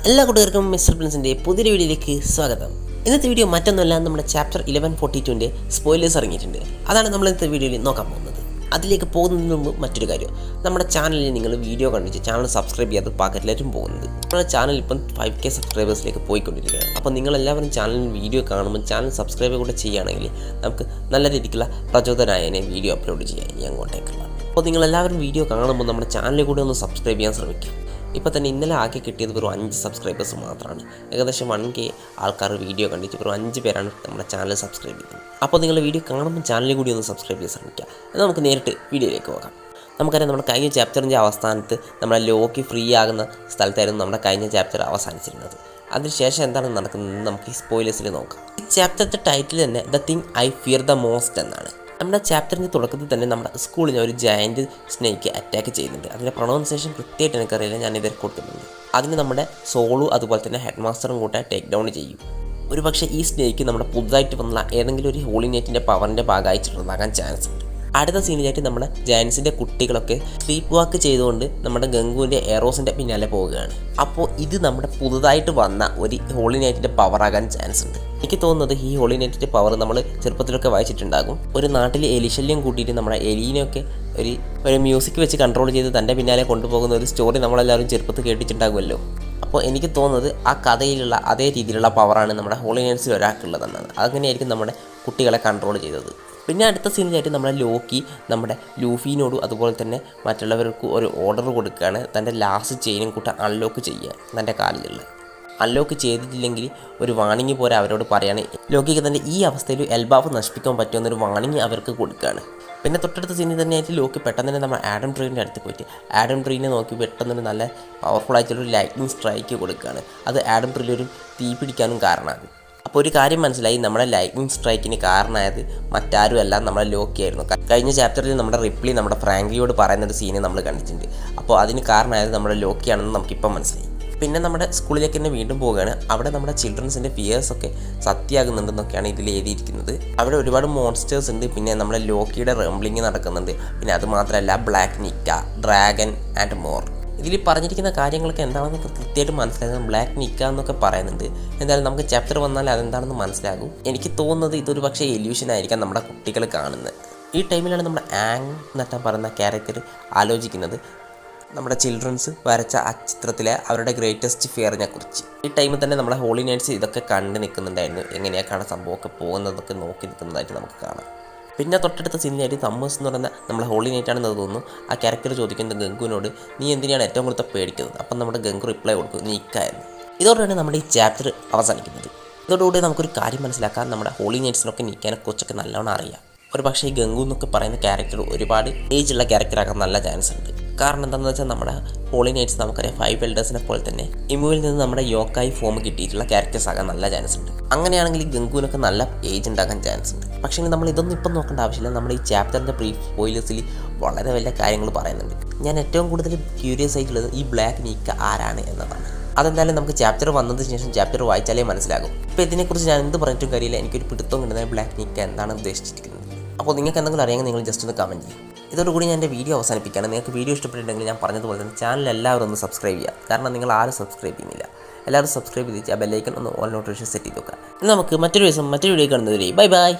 എല്ലാ കൂട്ടുകാർക്കും മിസ്റ്റർ പ്രിൻസിൻ്റെ പുതിയൊരു വീഡിയോയിലേക്ക് സ്വാഗതം. ഇന്നത്തെ വീഡിയോ മറ്റൊന്നുമല്ല, നമ്മുടെ ചാപ്റ്റർ 1142ൻ്റെ സ്പോയിലേഴ്സ് ഇറങ്ങിയിട്ടുണ്ട്. അതാണ് നമ്മൾ ഇന്നത്തെ വീഡിയോയിൽ നോക്കാൻ പോകുന്നത്. അതിലേക്ക് പോകുന്നതിന് മുമ്പ് മറ്റൊരു കാര്യം, നമ്മുടെ ചാനലിൽ നിങ്ങൾ വീഡിയോ കണ്ടിട്ട് ചാനൽ സബ്സ്ക്രൈബ് ചെയ്യാതെ പാക്കറ്റിലേറ്റും പോകുന്നത്. നമ്മുടെ ചാനൽ ഇപ്പം 5K സബ്സ്ക്രൈബേഴ്സിലേക്ക് പോയിക്കൊണ്ടിരിക്കുകയാണ്. അപ്പോൾ നിങ്ങളെല്ലാവരും ചാനലിൽ വീഡിയോ കാണുമ്പോൾ ചാനൽ സബ്സ്ക്രൈബ് കൂടെ ചെയ്യുകയാണെങ്കിൽ നമുക്ക് നല്ല രീതിക്കുള്ള പ്രചോദനമായതിനെ വീഡിയോ അപ്ലോഡ് ചെയ്യാൻ ഇനി അങ്ങോട്ടേക്കുള്ള. അപ്പോൾ നിങ്ങളെല്ലാവരും വീഡിയോ കാണുമ്പോൾ നമ്മുടെ ചാനലിൽ കൂടെ ഒന്ന് സബ്സ്ക്രൈബ് ചെയ്യാൻ ശ്രമിക്കുക. ഇപ്പോൾ തന്നെ ഇന്നലെ ആക്കി കിട്ടിയത് വെറും 5 സബ്സ്ക്രൈബേഴ്സ് മാത്രമാണ്. ഏകദേശം 1K ആൾക്കാർ വീഡിയോ കണ്ടിട്ട് വെറും 5 പേരാണ് നമ്മുടെ ചാനൽ സബ്സ്ക്രൈബ് ചെയ്യുന്നത്. അപ്പോൾ നിങ്ങൾ വീഡിയോ കാണുമ്പോൾ ചാനലിൽ കൂടി ഒന്ന് സബ്സ്ക്രൈബ് ചെയ്യാൻ ശ്രമിക്കുക. എന്നാൽ നമുക്ക് നേരിട്ട് വീഡിയോയിലേക്ക് പോകാം. നമുക്കറിയാം, നമ്മുടെ കഴിഞ്ഞ ചാപ്റ്ററിൻ്റെ അവസാനത്ത് നമ്മുടെ ലോക്കി ഫ്രീ ആകുന്ന സ്ഥലത്തായിരുന്നു നമ്മുടെ കഴിഞ്ഞ ചാപ്റ്റർ അവസാനിച്ചിരുന്നത്. അതിനുശേഷം എന്താണ് നടക്കുന്നത് നമുക്ക് ഈ സ്പോയിലേഴ്സിൽ നോക്കാം. ഈ ചാപ്റ്ററിൻ്റെ ടൈറ്റിൽ തന്നെ the thing I fear the most എന്നാണ്. നമ്മുടെ ചാപ്റ്ററിൻ്റെ തുടക്കത്തിൽ തന്നെ നമ്മുടെ സ്കൂളിൽ ഒരു ജയൻറ്റ് സ്നേക്ക് അറ്റാക്ക് ചെയ്യുന്നുണ്ട്. അതിൻ്റെ പ്രൊണൗൺസിയേഷൻ കൃത്യമായിട്ട് എനിക്കറിയില്ല, ഞാൻ ഇതിൽ കൊടുക്കുന്നുണ്ട്. അതിന് നമ്മുടെ സോളു അതുപോലെ തന്നെ ഹെഡ് മാസ്റ്ററും കൂടെ ടേക്ക് ഡൗൺ ചെയ്യും. ഒരു പക്ഷേ ഈ സ്നേക്ക് നമ്മുടെ പുതുതായിട്ട് വന്ന ഏതെങ്കിലും ഒരു ഹോളി നൈറ്റിൻ്റെ പവറിൻ്റെ ഭാഗമായിട്ടുണ്ടാകാൻ ചാൻസ് ഉണ്ട്. അടുത്ത സീനിലായിട്ട് നമ്മുടെ ജയൻസിൻ്റെ കുട്ടികളൊക്കെ സ്ലീപ്പ് വാക്ക് ചെയ്തുകൊണ്ട് നമ്മുടെ ഗംഗുവിൻ്റെ എറോസിൻ്റെ പിന്നാലെ പോവുകയാണ്. അപ്പോൾ ഇത് നമ്മുടെ പുതുതായിട്ട് വന്ന ഒരു ഹോളി നൈറ്റിൻ്റെ പവറാകാൻ ചാൻസ് ഉണ്ട്. എനിക്ക് തോന്നുന്നത് ഈ ഹോളി നൈറ്റിൻ്റെ പവർ നമ്മൾ ചെറുപ്പത്തിലൊക്കെ വായിച്ചിട്ടുണ്ടാകും. ഒരു നാട്ടിൽ എലിശല്യം കൂട്ടിയിട്ട് നമ്മുടെ എലീനെയൊക്കെ ഒരു മ്യൂസിക് വെച്ച് കൺട്രോൾ ചെയ്ത് തൻ്റെ പിന്നാലെ കൊണ്ടുപോകുന്ന ഒരു സ്റ്റോറി നമ്മളെല്ലാവരും ചെറുപ്പത്തിൽ കേട്ടിട്ടുണ്ടാകുമല്ലോ. അപ്പോൾ എനിക്ക് തോന്നുന്നത് ആ കഥയിലുള്ള അതേ രീതിയിലുള്ള പവറാണ് നമ്മുടെ ഹോളി നൈറ്റ്സിൽ ഒരാൾക്കുള്ളതെന്നാണ്. അങ്ങനെയായിരിക്കും നമ്മുടെ കുട്ടികളെ കൺട്രോൾ ചെയ്തത്. പിന്നെ അടുത്ത സീനിലായിട്ട് നമ്മുടെ ലോക്കി നമ്മുടെ ലൂഫിനോടും അതുപോലെ തന്നെ മറ്റുള്ളവർക്ക് ഒരു ഓർഡർ കൊടുക്കുകയാണ്, തൻ്റെ ലാസ്റ്റ് ചെയിനും കൂട്ട അൺലോക്ക് ചെയ്യുക. തൻ്റെ കാലിലുള്ള അൺലോക്ക് ചെയ്തിട്ടില്ലെങ്കിൽ ഒരു വാണിംഗ് പോലെ അവരോട് പറയാണ്. ലോക്കിക്ക് തന്നെ ഈ അവസ്ഥയിൽ എൽബാഫ് നശിപ്പിക്കാൻ പറ്റുമെന്നൊരു വാണിംഗ് അവർക്ക് കൊടുക്കുകയാണ്. പിന്നെ തൊട്ടടുത്ത സീനിൽ തന്നെയായിട്ട് ലോക്കി പെട്ടെന്ന് തന്നെ നമ്മൾ ആഡം ട്രീൻ്റെ അടുത്ത് പോയിട്ട് ആഡം ട്രീനെ നോക്കി പെട്ടെന്ന് നല്ല പവർഫുൾ ആയിട്ടുള്ളൊരു ലൈറ്റ്നിങ് സ്ട്രൈക്ക് കൊടുക്കുകയാണ്. അത് ആഡം ട്രീയിലൊരു തീ പിടിക്കാനും കാരണമാകും. അപ്പോൾ ഒരു കാര്യം മനസ്സിലായി, നമ്മുടെ ലൈറ്റ്നിങ് സ്ട്രൈക്കിന് കാരണമായത് മറ്റാരുമല്ല, നമ്മുടെ ലോക്കി ആയിരുന്നു. കഴിഞ്ഞ ചാപ്റ്ററിൽ നമ്മുടെ റിപ്ലി നമ്മുടെ ഫ്രാങ്ക്ലിയോട് പറയുന്നൊരു സീന് നമ്മൾ കണ്ടിട്ടുണ്ട്. അപ്പോൾ അതിന് കാരണമായത് നമ്മുടെ ലോക്കിയാണെന്ന് നമുക്കിപ്പം മനസ്സിലായി. പിന്നെ നമ്മുടെ സ്കൂളിലേക്ക് തന്നെ വീണ്ടും പോവുകയാണ്. അവിടെ നമ്മുടെ ചിൽഡ്രൻസിൻ്റെ ഫിയേഴ്സൊക്കെ സത്യമാകുന്നുണ്ടെന്നൊക്കെയാണ് ഇതിൽ എഴുതിയിരിക്കുന്നത്. അവിടെ ഒരുപാട് മോൺസ്റ്റേഴ്സ് ഉണ്ട്. പിന്നെ നമ്മുടെ ലോക്കിയുടെ റംബ്ലിങ് നടക്കുന്നുണ്ട്. പിന്നെ അതുമാത്രമല്ല ബ്ലാക്ക് നിക്ക, ഡ്രാഗൺ ആൻഡ് മോർ. ഇതിൽ പറഞ്ഞിരിക്കുന്ന കാര്യങ്ങളൊക്കെ എന്താണെന്ന് കൃത്യമായിട്ട് മനസ്സിലാകുന്നത്. ബ്ലാക്ക് നിക്ക എന്നൊക്കെ പറയുന്നുണ്ട്. എന്തായാലും നമുക്ക് ചാപ്റ്റർ വന്നാൽ അതെന്താണെന്ന് മനസ്സിലാകും. എനിക്ക് തോന്നുന്നത് ഇതൊരു പക്ഷേ എല്യൂഷൻ ആയിരിക്കാം നമ്മുടെ കുട്ടികൾ കാണുന്നത്. ഈ ടൈമിലാണ് നമ്മുടെ ആങ് എന്നൊക്കെ പറയുന്ന ക്യാരക്ടർ ആലോചിക്കുന്നത് നമ്മുടെ ചിൽഡ്രൻസ് വരച്ച ആ ചിത്രത്തിലെ അവരുടെ ഗ്രേറ്റസ്റ്റ് ഫിയറിനെ കുറിച്ച്. ഈ ടൈമിൽ തന്നെ നമ്മുടെ ഹോളി നൈറ്റ്സ് ഇതൊക്കെ കണ്ട് നിൽക്കുന്നുണ്ടായിരുന്നു. എങ്ങനെയൊക്കെയാണ് സംഭവമൊക്കെ പോകുന്നതൊക്കെ നോക്കി നിൽക്കുന്നതായിട്ട് നമുക്ക് കാണാം. പിന്നെ തൊട്ടടുത്ത സീനിലായിട്ട് തമ്മസ് എന്ന് പറയുന്ന നമ്മുടെ ഹോളി നൈറ്റാണെന്ന് തോന്നുന്നു. ആ ക്യാരക്ടർ ചോദിക്കുന്നത് ഗംഗുവിനോട്, നീ എന്തിനാണ് ഏറ്റവും കൂടുതൽ പേടിക്കുന്നത്? അപ്പം നമ്മുടെ ഗംഗു റിപ്ലൈ കൊടുക്കും, നീ ഇക്കായിരുന്നു. ഇതോടെയാണ് നമ്മുടെ ഈ ചാപ്റ്റർ അവസാനിക്കുന്നത്. ഇതോടുകൂടി നമുക്കൊരു കാര്യം മനസ്സിലാക്കാം, നമ്മുടെ ഹോളി നൈറ്റ്സിനൊക്കെ നിൽക്കാനെക്കുറിച്ചൊക്കെ നല്ലോണം അറിയാം. ഒരു പക്ഷേ ഈ ഗംഗു എന്നൊക്കെ പറയുന്ന ക്യാരക്ടർ ഒരുപാട് ഏജുള്ള ക്യാരക്ടറാക്കാൻ നല്ല ചാൻസ് ഉണ്ട്. കാരണം എന്താണെന്ന് വെച്ചാൽ നമ്മുടെ ഹോളി നൈറ്റ്സ് നമുക്കറിയാം 5 എൽഡേഴ്സിനെ പോലെ തന്നെ ഇമുവിൽ നിന്ന് നമ്മുടെ യോക്കായി ഫോം കിട്ടിയിട്ടുള്ള ക്യാരക്ടേഴ്സ് ആകാൻ നല്ല ചാൻസ് ഉണ്ട്. അങ്ങനെയാണെങ്കിൽ ഈ ഗംഗുവിനൊക്കെ നല്ല ഏജ് ഉണ്ടാക്കാൻ ചാൻസ് ഉണ്ട്. പക്ഷേ നമ്മൾ ഇതൊന്നും ഇപ്പം നോക്കേണ്ട ആവശ്യമില്ല. നമ്മുടെ ഈ ചാപ്റ്ററിൻ്റെ സ്പോയിലേഴ്സിൽ വളരെ വലിയ കാര്യങ്ങൾ പറയുന്നുണ്ട്. ഞാൻ ഏറ്റവും കൂടുതൽ ക്യൂരിയസ് ആയിട്ടുള്ളത് ഈ ബ്ലാക്ക് നിക്ക ആരാണ് എന്നതാണ്. അതെന്തായാലും നമുക്ക് ചാപ്റ്റർ വന്നതിന് ശേഷം ചാപ്റ്റർ വായിച്ചാലേ മനസ്സിലാകും. ഇപ്പോൾ ഇതിനെക്കുറിച്ച് ഞാൻ എന്ത് പറഞ്ഞിട്ടും കാര്യമില്ല, എനിക്കൊരു പിടുത്തം കിട്ടുന്നത് ബ്ലാക്ക് നിക്ക എന്താണ് ഉദ്ദേശിച്ചിരിക്കുന്നത്. അപ്പോൾ നിങ്ങൾക്ക് എന്തെങ്കിലും അറിയാമെങ്കിൽ നിങ്ങൾ ജസ്റ്റ് ഒന്ന് കമൻറ്റ് ചെയ്യും. ഇതോടുകൂടി ഞാൻ എൻ്റെ വീഡിയോ അവസാനിപ്പിക്കുകയാണ്. നിങ്ങൾക്ക് വീഡിയോ ഇഷ്ടപ്പെട്ടിട്ടുണ്ടെങ്കിൽ ഞാൻ പറഞ്ഞതുപോലെ തന്നെ ചാനൽ എല്ലാവരും ഒന്ന് സബ്സ്ക്രൈബ് ചെയ്യുക. കാരണം നിങ്ങൾ ആരും സബ്സ്ക്രൈബ് ചെയ്യുന്നില്ല. എല്ലാവരും സബ്സ്ക്രൈബ് ചെയ്ത് ആ ബെല്ലൈക്കൺ ഒന്ന് ഓൾ നോട്ടിഫിക്കേഷൻ സെറ്റ് ചെയ്ത് വെക്കുക. നമുക്ക് മറ്റൊരു ദിവസം മറ്റൊരു വീഡിയോ കാണുന്നതിലേ ബൈ ബൈ.